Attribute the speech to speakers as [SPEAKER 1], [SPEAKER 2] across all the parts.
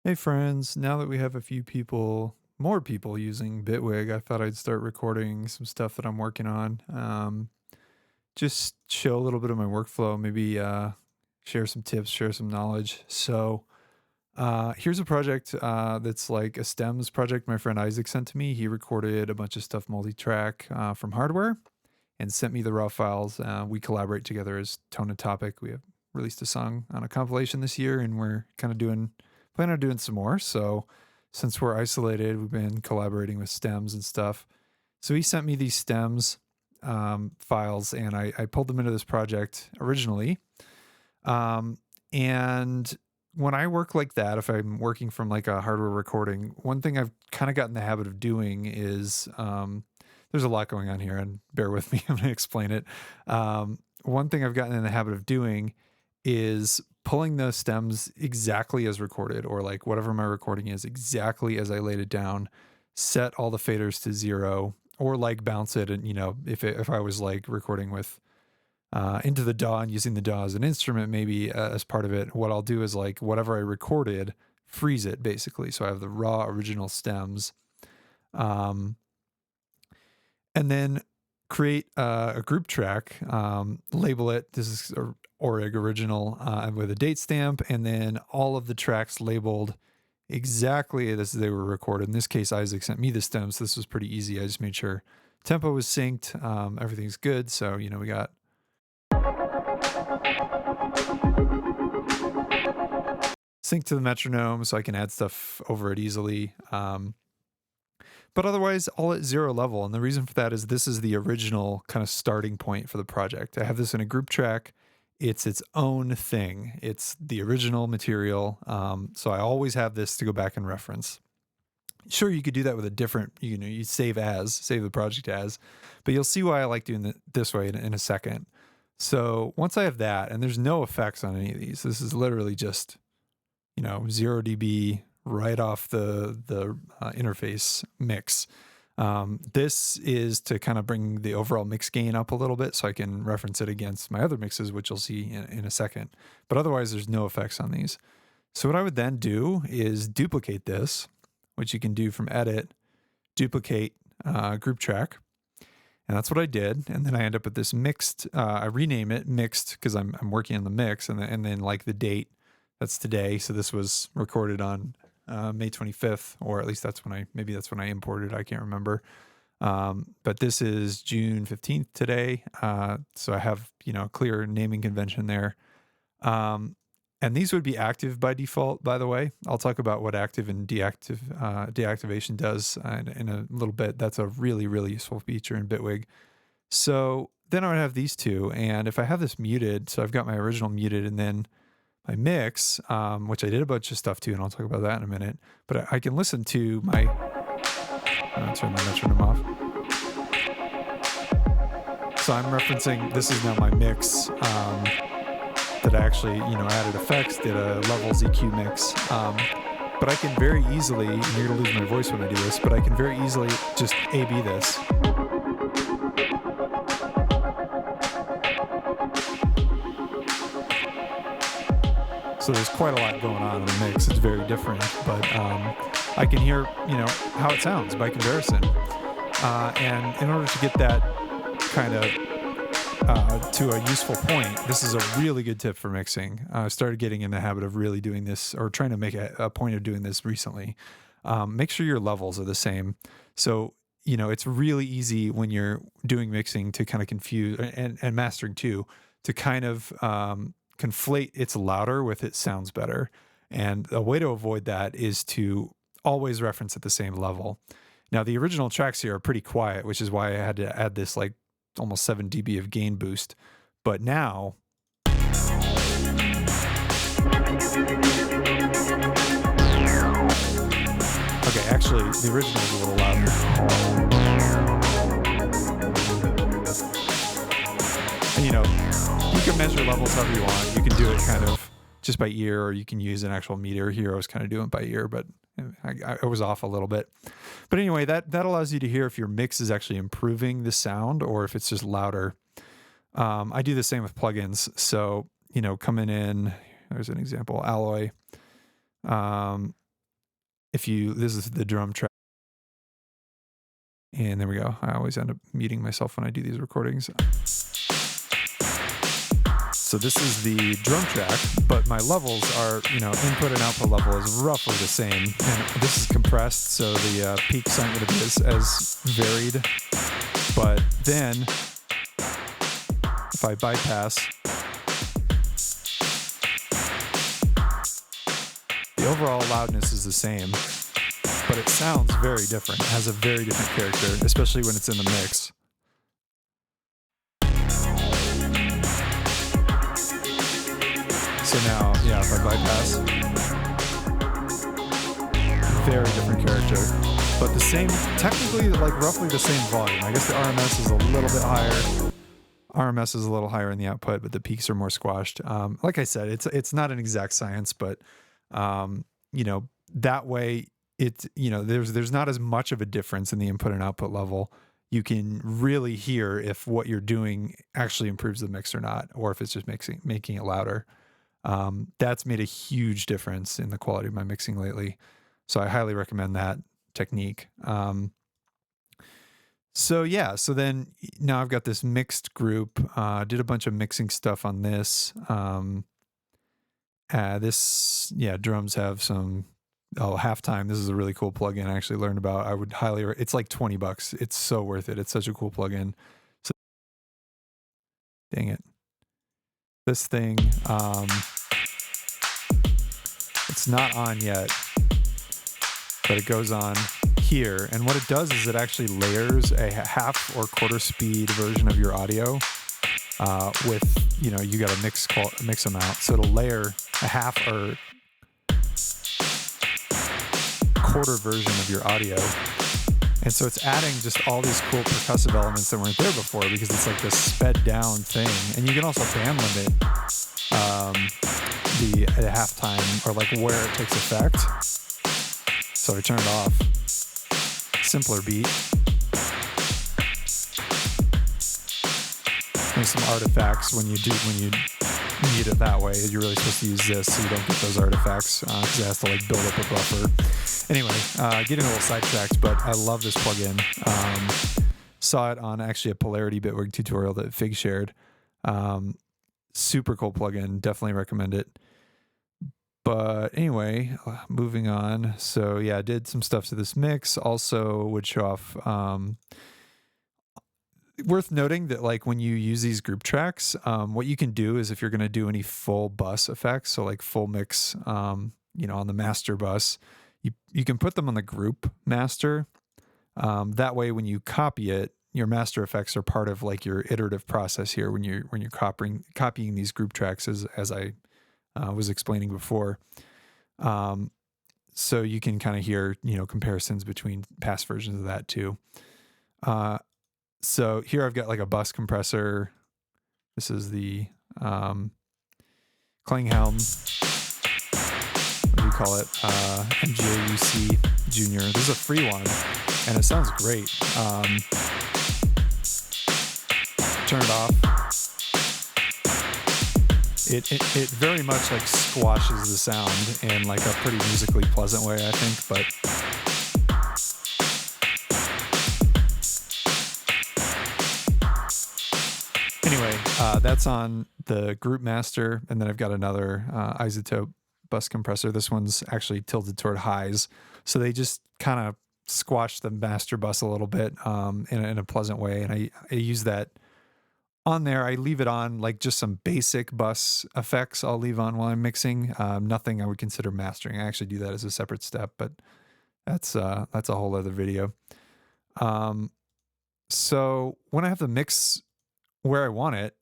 [SPEAKER 1] Hey friends, now that we have a few people, more people using Bitwig, I thought I'd start recording some stuff that I'm working on. Just show a little bit of my workflow, maybe share some tips, share some knowledge. So here's a project that's like a stems project my friend Isaac sent to me. He recorded a bunch of stuff multi-track from hardware and sent me the raw files. We collaborate together as Tonotopic. We have released a song on a compilation this year, and we're kind of planning on doing some more. So since we're isolated, we've been collaborating with stems and stuff. So he sent me these stems files, and I pulled them into this project originally. Um, and when I work like that, if I'm working from like a hardware recording, one thing I've kind of gotten the habit of doing is there's a lot going on here, and bear with me, I'm going to explain it. One thing I've gotten in the habit of doing is pulling the stems exactly as recorded, or like whatever my recording is, exactly as I laid it down, set all the faders to zero, or like bounce it. And, if I was like recording with into the DAW and using the DAW as an instrument, maybe as part of it, what I'll do is like whatever I recorded, freeze it basically. So I have the raw original stems, um, and then create a group track, label it. This is a Orig original with a date stamp, and then all of the tracks labeled exactly as they were recorded. In this case, Isaac sent me the stems. So this was pretty easy. I just made sure tempo was synced, everything's good. So we got sync to the metronome so I can add stuff over it easily. But otherwise, all at zero level. And the reason for that is this is the original kind of starting point for the project. I have this in a group track. It's its own thing. It's the original material. So I always have this to go back and reference. Sure, you could do that with a different, you save the project as, but you'll see why I like doing it this way in a second. So once I have that, and there's no effects on any of these, this is literally just 0 dB right off the interface mix. This is to kind of bring the overall mix gain up a little bit so I can reference it against my other mixes, which you'll see in a second. But otherwise, there's no effects on these. So what I would then do is duplicate this, which you can do from edit, duplicate group track. And that's what I did. And then I end up with this mixed, I rename it mixed because I'm working on the mix, and then like the date, that's today. So this was recorded on May 25th, or at least that's when I imported. I can't remember. But this is June 15th today. So I have, a clear naming convention there. And these would be active by default, by the way. I'll talk about what active and deactivation does in a little bit. That's a really, really useful feature in Bitwig. So then I would have these two. And if I have this muted, so I've got my original muted, and then my mix, which I did a bunch of stuff too, and I'll talk about that in a minute. But I can listen to my. Turn the metronome off. So I'm referencing. This is now my mix that I actually, added effects, did a levels EQ mix. But I can very easily. And you're gonna lose my voice when I do this, but I can very easily just A/B this. So there's quite a lot going on in the mix. It's very different, but I can hear, how it sounds by comparison. And in order to get that kind of to a useful point, this is a really good tip for mixing. I started getting in the habit of really doing this, or trying to make a point of doing this recently. Make sure your levels are the same. So, it's really easy when you're doing mixing to kind of confuse, and mastering too, to kind of conflate it's louder with it sounds better. And a way to avoid that is to always reference at the same level. Now, the original tracks here are pretty quiet, which is why I had to add this like almost 7 dB of gain boost. But now, okay, actually, the original is a little louder. And, you can measure levels however you want. You can do it kind of just by ear, or you can use an actual meter. Here I was kind of doing it by ear, but I was off a little bit. But anyway, that allows you to hear if your mix is actually improving the sound or if it's just louder. I do the same with plugins. So, coming in, there's an example, Alloy. this is the drum track. And there we go. I always end up muting myself when I do these recordings. So this is the drum track, but my levels are, input and output level is roughly the same. And this is compressed, so the peaks aren't going to be as varied. But then, if I bypass, the overall loudness is the same, but it sounds very different. It has a very different character, especially when it's in the mix. So now, if I bypass, very different character, but the same, technically like roughly the same volume. I guess the RMS is a little bit higher. RMS is a little higher in the output, but the peaks are more squashed. Like I said, it's not an exact science, but that way there's not as much of a difference in the input and output level. You can really hear if what you're doing actually improves the mix or not, or if it's just making it louder. That's made a huge difference in the quality of my mixing lately. So I highly recommend that technique. So then now I've got this mixed group, did a bunch of mixing stuff on this. Drums have some, Halftime. This is a really cool plugin I actually learned about. I would it's like $20. It's so worth it. It's such a cool plugin. So, dang it. This thing, it's not on yet, but it goes on here. And what it does is it actually layers a half or quarter speed version of your audio with, you got a mix amount. So it'll layer a half or quarter version of your audio. And so it's adding just all these cool percussive elements that weren't there before, because it's like this sped down thing. And you can also band limit the halftime, or like where it takes effect. So I turn it off. Simpler beat. There's some artifacts when you need it that way. You're really supposed to use this so you don't get those artifacts, because it has to like build up a buffer. Anyway, getting a little sidetracked, but I love this plugin. Saw it on actually a Polarity Bitwig tutorial that Fig shared. Super cool plugin. Definitely recommend it. But anyway, moving on. So I did some stuff to this mix. Also would show off. Worth noting that like when you use these group tracks, what you can do is if you're going to do any full bus effects, so like full mix, on the master bus, you can put them on the group master. That way, when you copy it, your master effects are part of like your iterative process here when you're copying these group tracks, as I was explaining before. So you can kind of hear comparisons between past versions of that too. So here I've got like a bus compressor. This is the Klanghelm. What do you call it? MGAUC Junior. This is a free one, and it sounds great. Turn it off. It very much like squashes the sound in like a pretty musically pleasant way, I think. But anyway, that's on the group master, and then I've got another isotope bus compressor. This one's actually tilted toward highs, so they just kind of squash the master bus a little bit in a pleasant way, and I use that on there. I leave it on like just some basic bus effects I'll leave on while I'm mixing. Nothing I would consider mastering. I actually do that as a separate step, but that's a whole other video. So when I have the mix where I want it,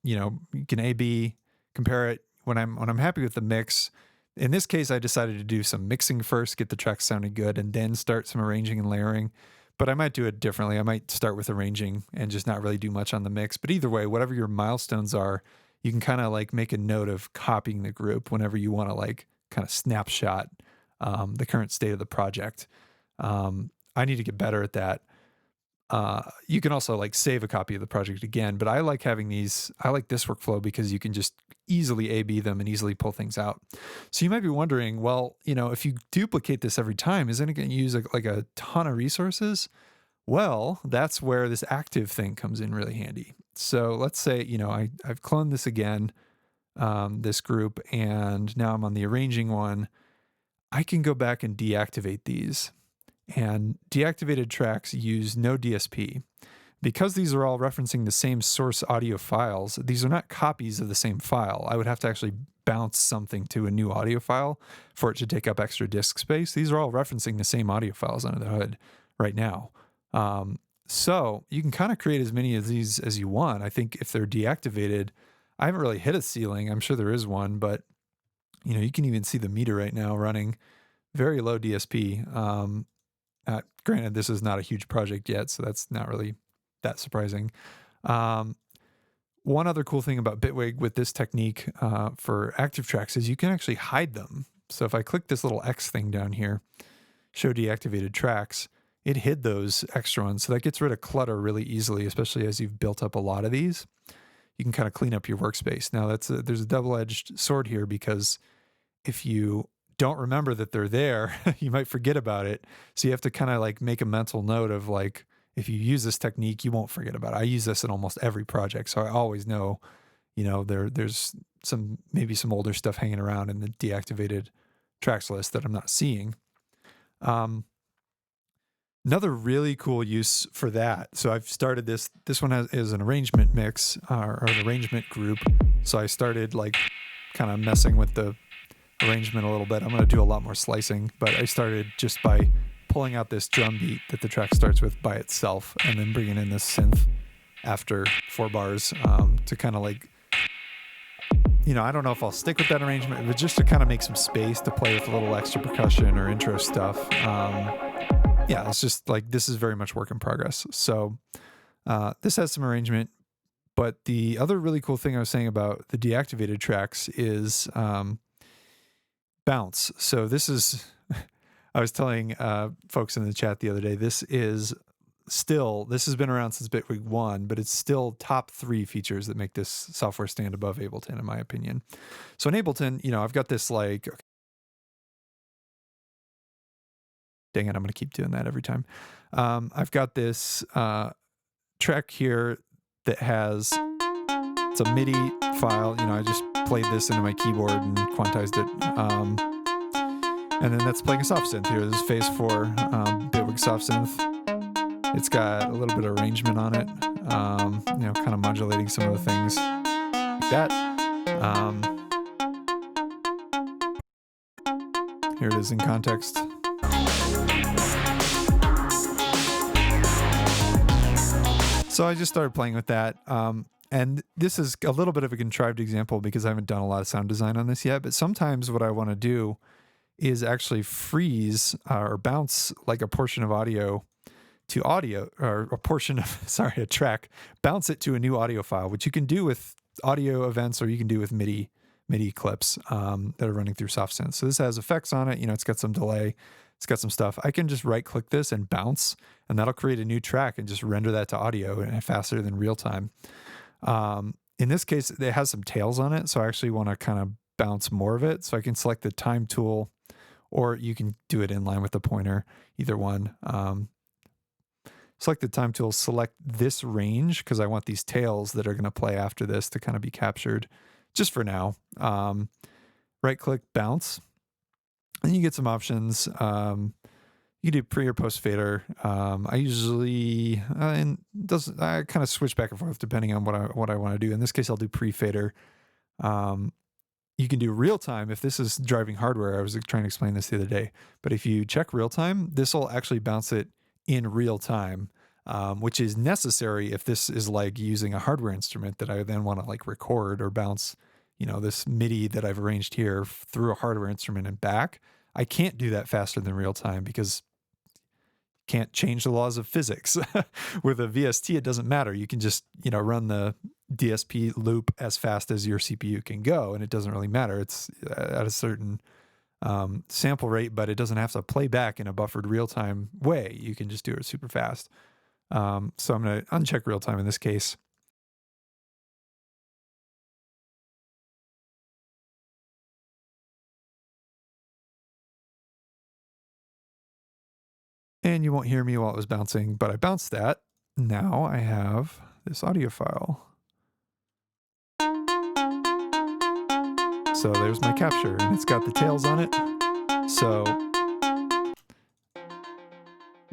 [SPEAKER 1] you can A/B compare it when I'm happy with the mix. In this case, I decided to do some mixing first, get the tracks sounding good, and then start some arranging and layering. But I might do it differently. I might start with arranging and just not really do much on the mix. But either way, whatever your milestones are, you can kind of like make a note of copying the group whenever you want to like kind of snapshot the current state of the project. I need to get better at that. You can also like save a copy of the project again, but I like having these. I like this workflow because you can just easily A/B them and easily pull things out. So you might be wondering, well, if you duplicate this every time, isn't it going to use like a ton of resources? Well, that's where this active thing comes in really handy. So let's say, I've cloned this again, this group, and now I'm on the arranging one. I can go back and deactivate these. And deactivated tracks use no DSP. Because these are all referencing the same source audio files, these are not copies of the same file. I would have to actually bounce something to a new audio file for it to take up extra disk space. These are all referencing the same audio files under the hood right now. So you can kind of create as many of these as you want. I think if they're deactivated, I haven't really hit a ceiling. I'm sure there is one, but you can even see the meter right now running very low DSP. Granted, this is not a huge project yet, so that's not really that surprising. One other cool thing about Bitwig with this technique for active tracks is you can actually hide them. So if I click this little X thing down here, show deactivated tracks, it hid those extra ones. So that gets rid of clutter really easily, especially as you've built up a lot of these. You can kind of clean up your workspace. Now there's a double-edged sword here, because if you don't remember that they're there, you might forget about it. So you have to kind of like make a mental note of like, if you use this technique, you won't forget about it. I use this in almost every project. So I always know, there's maybe some older stuff hanging around in the deactivated tracks list that I'm not seeing. Another really cool use for that. So I've started this one is an arrangement mix or an arrangement group. So I started like kind of messing with the arrangement a little bit. I'm going to do a lot more slicing, but I started just by pulling out this drum beat that the track starts with by itself, and then bringing in this synth after 4 bars to kind of like, I don't know if I'll stick with that arrangement, but just to kind of make some space to play with a little extra percussion or intro stuff. It's just like, this is very much work in progress. So this has some arrangement, but the other really cool thing I was saying about the deactivated tracks is bounce. So this is, I was telling folks in the chat the other day, this has been around since Bitwig 1, but it's still top 3 features that make this software stand above Ableton, in my opinion. So in Ableton, I've got this like, dang it, I'm going to keep doing that every time. I've got this track here that has, it's a MIDI file. I just played this into my keyboard and quantized it. And then that's playing a soft synth here. This is phase 4 Bitwig soft synth. It's got a little bit of arrangement on it, kind of modulating some of the things like that. Here it is in context. So I just started playing with that. And this is a little bit of a contrived example because I haven't done a lot of sound design on this yet. But sometimes what I want to do is actually freeze or bounce like a portion of audio to audio, or a portion of, a track, bounce it to a new audio file, which you can do with audio events, or you can do with MIDI clips that are running through SoftSynth. So this has effects on it. It's got some delay. It's got some stuff. I can just right click this and bounce, and that'll create a new track and just render that to audio and faster than real time. In this case, it has some tails on it. So I actually want to kind of bounce more of it. So I can select the time tool, or you can do it in line with the pointer, either one. Select the time tool, select this range, because I want these tails that are going to play after this to kind of be captured just for now. Right click, bounce, and you get some options. You can do pre or post fader. I usually, I kind of switch back and forth depending on what I want to do. In this case, I'll do pre fader. You can do real time if this is driving hardware. I was trying to explain this the other day, but if you check real time, this will actually bounce it in real time, which is necessary if this is like using a hardware instrument that I then want to like record or bounce, this MIDI that I've arranged here through a hardware instrument and back. I can't do that faster than real time because can't change the laws of physics. With a VST, it doesn't matter. You can just, run the DSP loop as fast as your CPU can go, and it doesn't really matter. It's at a certain sample rate, but it doesn't have to play back in a buffered real-time way. You can just do it super fast. So I'm going to uncheck real-time in this case. And you won't hear me while it was bouncing, but I bounced that. Now I have this audio file. So there's my capture, and it's got the tails on it. So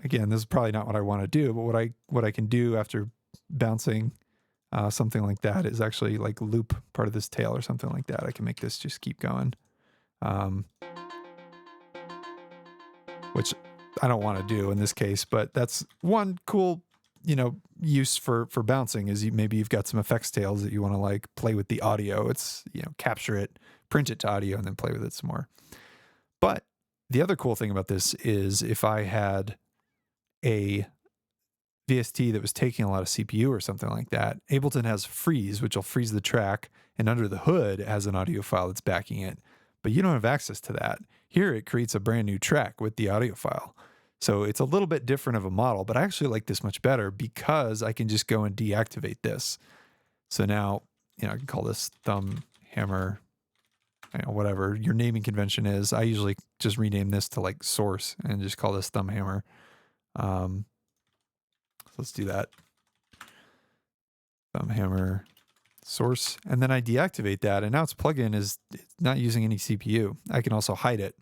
[SPEAKER 1] again, this is probably not what I want to do, but what I can do after bouncing something like that is actually like loop part of this tail or something like that. I can make this just keep going, which I don't want to do in this case, but that's one cool, use for bouncing is maybe you've got some effects tails that you want to like play with the audio. It's, capture it, print it to audio, and then play with it some more. But the other cool thing about this is if I had a VST that was taking a lot of CPU or something like that, Ableton has freeze, which will freeze the track, and under the hood it has an audio file that's backing it. But you don't have access to that. Here it creates a brand new track with the audio file. So it's a little bit different of a model, but I actually like this much better because I can just go and deactivate this. So now, I can call this thumb hammer, whatever your naming convention is. I usually just rename this to like source and just call this thumb hammer. Let's do that. Thumb hammer source. And then I deactivate that. And now its plugin is not using any CPU. I can also hide it.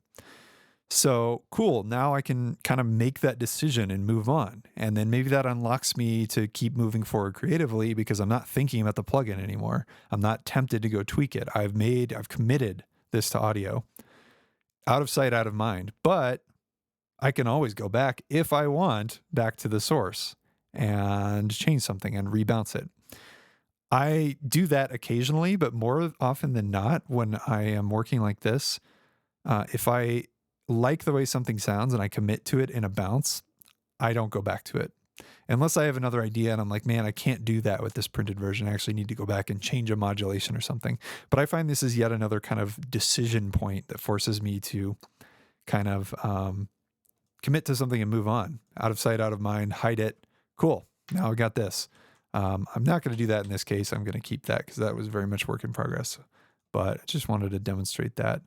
[SPEAKER 1] So cool. Now I can kind of make that decision and move on. And then maybe that unlocks me to keep moving forward creatively because I'm not thinking about the plugin anymore. I'm not tempted to go tweak it. I've committed this to audio. Out of sight, out of mind. But I can always go back if I want back to the source and change something and rebounce it. I do that occasionally, but more often than not, when I am working like this, if I like the way something sounds and I commit to it in a bounce, I don't go back to it. Unless I have another idea and I'm like, man, I can't do that with this printed version. I actually need to go back and change a modulation or something. But I find this is yet another kind of decision point that forces me to kind of commit to something and move on. Out of sight, out of mind, hide it. Cool. Now I got this. I'm not going to do that in this case. I'm going to keep that because that was very much work in progress. But I just wanted to demonstrate that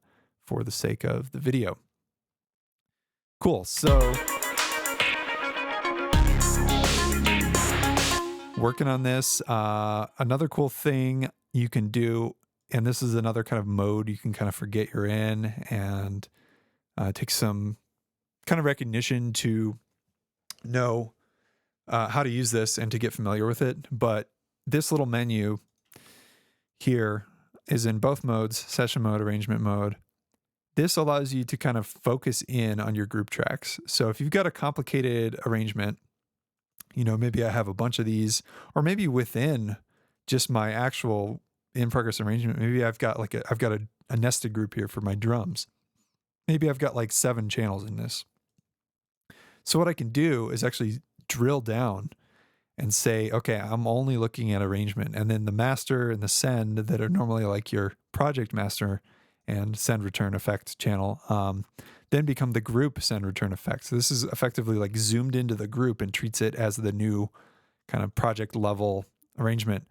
[SPEAKER 1] for the sake of the video. Cool. So working on this, another cool thing you can do, and this is another kind of mode you can kind of forget you're in and take some kind of recognition to know how to use this and to get familiar with it. But this little menu here is in both modes, session mode, arrangement mode. This allows you to kind of focus in on your group tracks. So if you've got a complicated arrangement, maybe I have a bunch of these, or maybe within just my actual in-progress arrangement, maybe I've got a nested group here for my drums. Maybe I've got like 7 channels in this. So what I can do is actually drill down and say, okay, I'm only looking at arrangement. And then the master and the send that are normally like your project master and send return effect channel, then become the group send return effect. So this is effectively like zoomed into the group and treats it as the new kind of project level arrangement.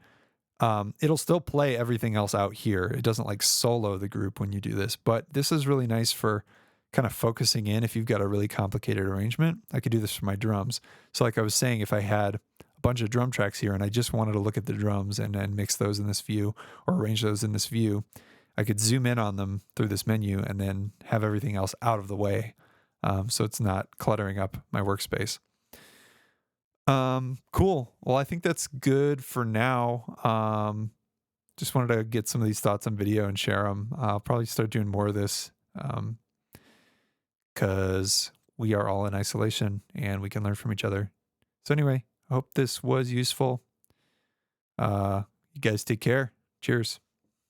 [SPEAKER 1] It'll still play everything else out here. It doesn't like solo the group when you do this, but this is really nice for kind of focusing in if you've got a really complicated arrangement. I could do this for my drums. So like I was saying, if I had a bunch of drum tracks here and I just wanted to look at the drums and mix those in this view or arrange those in this view, I could zoom in on them through this menu and then have everything else out of the way. So it's not cluttering up my workspace. Cool. Well, I think that's good for now. Just wanted to get some of these thoughts on video and share them. I'll probably start doing more of this because we are all in isolation and we can learn from each other. So anyway, I hope this was useful. You guys take care. Cheers.